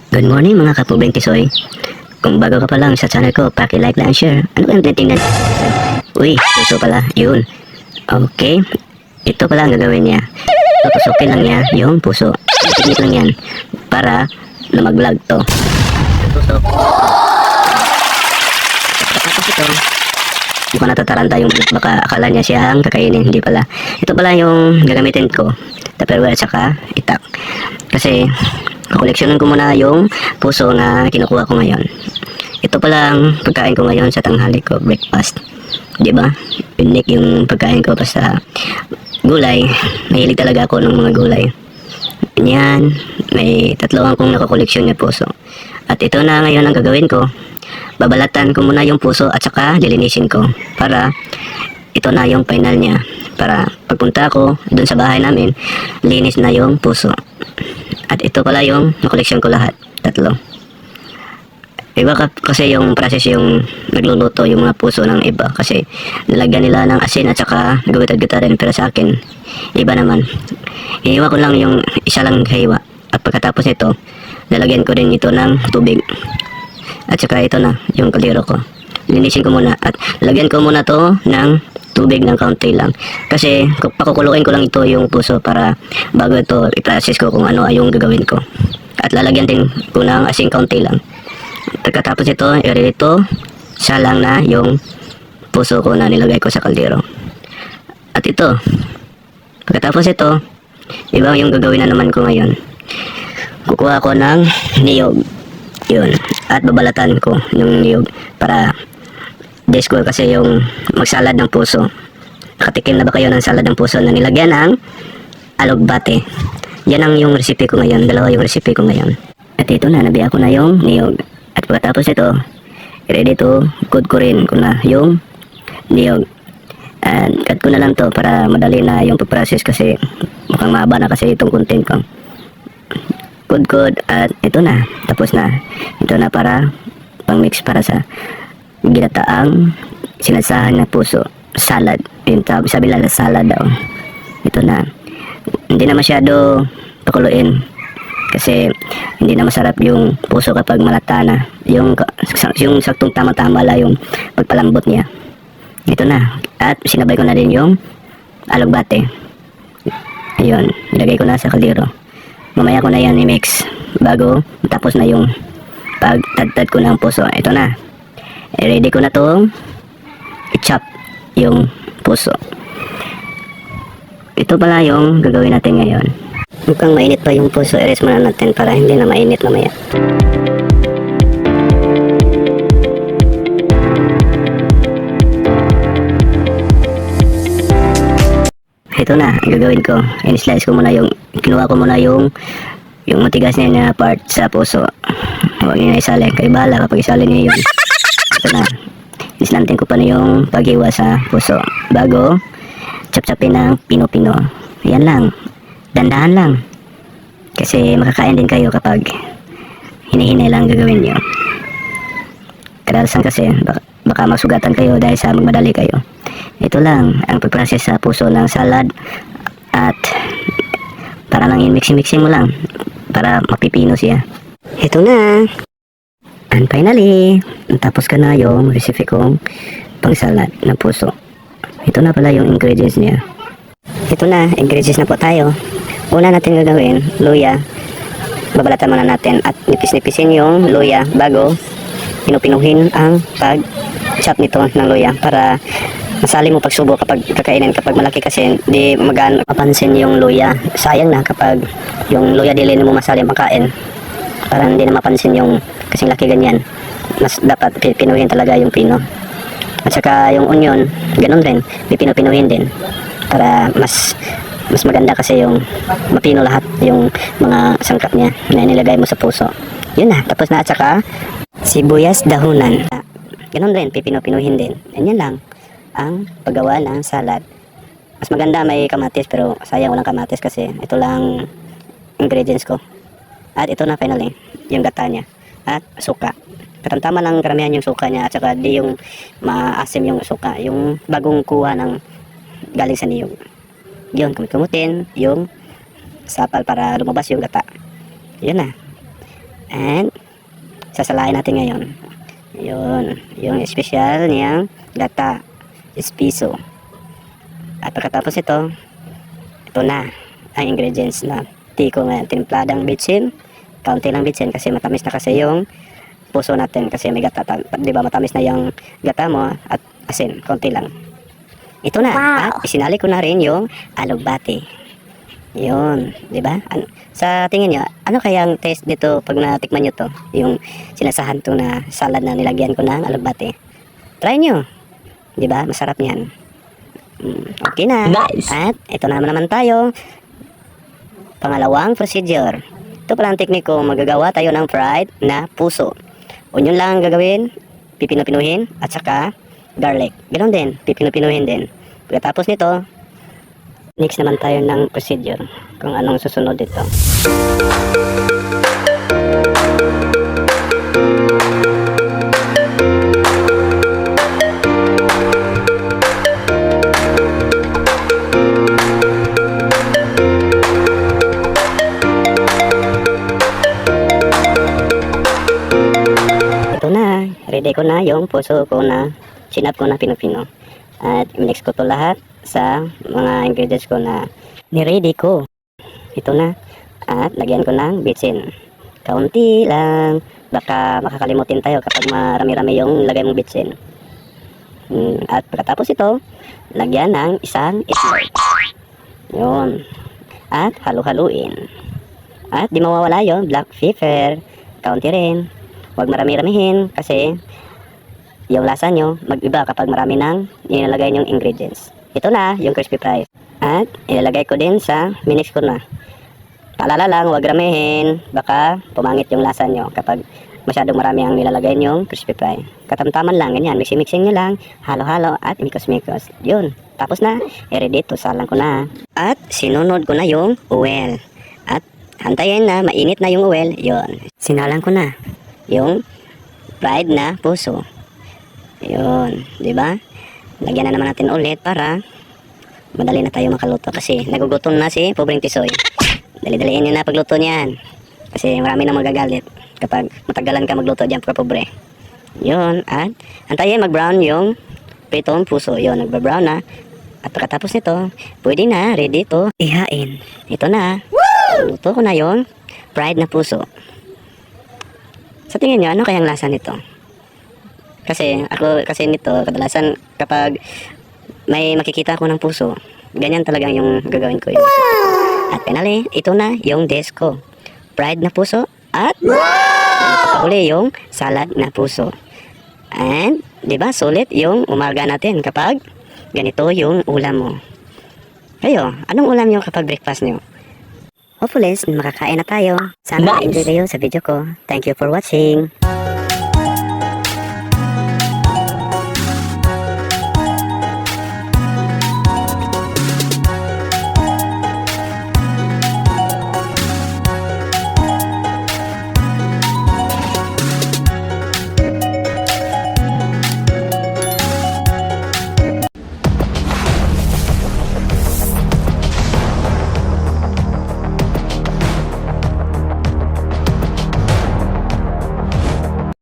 Good morning mga kapubeng tisoy. Kung bago ka pa lang sa channel ko, paki-like lang, share. Ano ba yung tinitingnan? Uy, puso pala. Yun. Okay. Ito pala ang gagawin niya. Tutusukin lang niya yung puso. Technique lang yan. Para lumaglag to. Tusok. Tapos ito, mukhang natataranta yung baka akala niya siya ang kakainin. Hindi pala. Ito pala yung gagamitin ko. Tupperware at saka itak. Kasi koleksyonan ko muna yung puso na kinukuha ko ngayon. Ito pala ang pagkain ko ngayon sa tanghali ko, breakfast. Diba? Unique yung pagkain ko basta gulay. Mahilig talaga ako ng mga gulay. Yan, may tatlo akong nakakoleksyon na puso. At ito na ngayon ang gagawin ko. Babalatan ko muna yung puso at saka lilinisin ko para ito na yung final niya. Para pagpunta ko dun sa bahay namin, linis na yung puso. At ito pala yung nakoleksyon ko lahat. Tatlo. Iba kasi yung process yung nagluluto yung mga puso ng iba. Kasi nilagyan nila ng asin at saka nagawitad-gita rin. Pero sa akin, iba naman. Hihiwa ko lang yung isa lang hiwa. At pagkatapos ito, lalagyan ko rin ito ng tubig. At saka ito na, yung kaldero ko. Linisin ko muna. At lagyan ko muna to ng tubig ng kaunti lang. Kasi pakukuluin ko lang ito yung puso para bago ito i-process ko kung ano ay yung gagawin ko. At lalagyan din ko ng asin kaunti lang. Pagkatapos ito, irito salang na yung puso ko na nilagay ko sa kaldero. At ito, pagkatapos ito, iba yung gagawin na naman ko ngayon. Kukuha ko ng niyog. Yun. At babalatan ko yung niyog para disco kasi yung magsalad ng puso. Nakatikim na ba kayo ng salad ng puso na nilagyan ng alugbate? Yan ang yung recipe ko ngayon. Dalawa yung recipe ko ngayon. At ito na, nabiya ko na yung niyog. At pagkatapos ito, ready to cook ko rin ko na yung niyog. At cut ko na lang to para madali na yung pag-process kasi mukhang mahaba na kasi itong content ko. Good. At ito na, tapos na. Ito na para pang mix para sa ginataang sinasahan na puso. Salad. Yung sabi lang na salad daw. Ito na. Hindi na masyado pakuluin. Kasi hindi na masarap yung puso kapag malata na. Yung saktong tama-tama lang yung pagpalambot niya. Ito na. At sinabay ko na din yung alugbate. Ayun. Nilagay ko na sa kaldero. Mamaya ko na yan i-mix. Bago tapos na yung pagtadtad ko ng puso. Ito na. Ready ko na to i-chop yung puso. Ito pala yung gagawin natin ngayon. Mukhang mainit pa yung puso. Erase muna natin para hindi na mainit mamaya. Ito na ang gagawin ko. In-slice ko muna yung kinuha ko muna yung matigas niya na part sa puso. Huwag niyo na isalin. Kayo bahala kapag isalin niyo yun. Ito na. Islantin ko pa na yung paghiwa sa puso. Bago, chop-chopin ng pino-pino. Yan lang. Dandahan lang. Kasi makakain din kayo kapag hinihinay lang gagawin nyo. Kadalasan kasi, baka masugatan kayo dahil sa magmadali kayo. Ito lang ang pag-process sa puso ng salad. At para lang i-mixing-mixing mo lang. Para mapipino siya. Ito na. And finally, tapos ka na yung recipe kong pang salad ng puso. Ito na pala yung ingredients niya. Ito na, ingredients na po tayo. Una natin gagawin, luya. Babalatan muna natin at nipis-nipisin yung luya bago pinupinuhin ang pag-chop nito ng luya para masali mo pagsubo kapag kakainin. Kapag malaki kasi hindi magaan mapansin yung luya. Sayang na kapag yung luya dili mo masali makain. Para hindi na mapansin yung kasing laki ganyan. Mas dapat pinuhin talaga yung pino. At saka yung onion, ganun rin, pipino-pinuhin din. Para mas maganda kasi yung mapino lahat yung mga sangkap niya na inilagay mo sa puso. Yun na, tapos na. At saka sibuyas dahunan. Ganun rin, pipino-pinuhin din. Yan lang ang paggawa ng salad. Mas maganda may kamatis pero sayang walang kamatis kasi ito lang ingredients ko. At ito na finally, yung gata niya. At suka. Katantama lang karamihan yung suka niya at saka di yung maasim yung suka. Yung bagong kuha ng galing sa niyog. Yun, kumut-kumutin yung sapal para lumabas yung gata. Yun na. And sasalain natin ngayon. Yun, yung special niyang gata, espiso. At pagkatapos ito na ang ingredients na tiko ngayon. Timpladang bitsin, kaunti lang bitsin kasi matamis na kasi yung puso natin kasi may gata. Di ba matamis na yung gata mo at asin, kaunti lang. Ito na, at isinali ko na rin yung alugbati. Yun, di ba? Sa tingin nyo, ano kayang taste dito pag natikman nyo to? Yung sinasahan to na salad na nilagyan ko ng alugbati. Try nyo. Di ba? Masarap yan. Okay na. Nice. At ito naman tayo. Pangalawang procedure. Ito pala ang tekniko. Magagawa tayo ng fried na puso. Onion lang ang gagawin. Pipino-pinuhin. At saka garlic. Ganon din. Pipino-pinuhin din. Pagkatapos nito, next naman tayo ng procedure. Kung anong susunod dito. Ito na, ready ko na yung puso ko na sinap ko na pino-pino. At mix ko to lahat sa mga ingredients ko na ni-ready ko. Ito na. At lagyan ko ng bitsin. Kaunti lang. Baka makakalimutin tayo kapag marami-rami yung lagay mong bitsin. At pagkatapos ito, lagyan ng isang itlog. Yun. At halu-haluin. At di mawawala yung black pepper. Kaunti rin. Huwag marami-ramihin kasi yung lasa nyo mag-iba kapag marami nang nilalagay yung ingredients. Ito na yung crispy fries. At ilalagay ko din sa minix ko na. Paalala lang, huwag ramihin. Baka pumangit yung lasa nyo kapag masyadong marami ang nilalagay yung crispy fry. Katamtaman lang, ganyan. Mixing nyo lang, halo-halo at mikos-mikos. Yun. Tapos na, i-ready to. Salang ko na. At sinunod ko na yung oil. At hantayin na, mainit na yung oil. Yun. Sinalang ko na yung fried na puso. Yun. Diba? Lagyan na naman natin ulit para madali na tayo makaluto kasi nagugutom na si Pobreng Tisoy. Dali-daliin nyo na pagluto niyan kasi marami na magagalit kapag matagalan ka magluto dyan para pobre. Yun, at antayin mag-brown yung pritong puso. Yun, nagba-brown na. At pagkatapos nito, pwede na, ready to ihain. Ito na. Luto ko na yung fried na puso. Sa tingin nyo, ano kayang lasa nito? Kasi nito, kadalasan kapag may makikita ako ng puso, ganyan talaga yung gagawin ko. At finally, ito na yung dish ko. Fried na puso at uli yung salad na puso. And, di ba, sulit yung umaga natin kapag ganito yung ulam mo. Kayo, anong ulam nyo kapag breakfast nyo? Hopefully, makakain na tayo. Sana enjoy kayo sa video ko. Thank you for watching.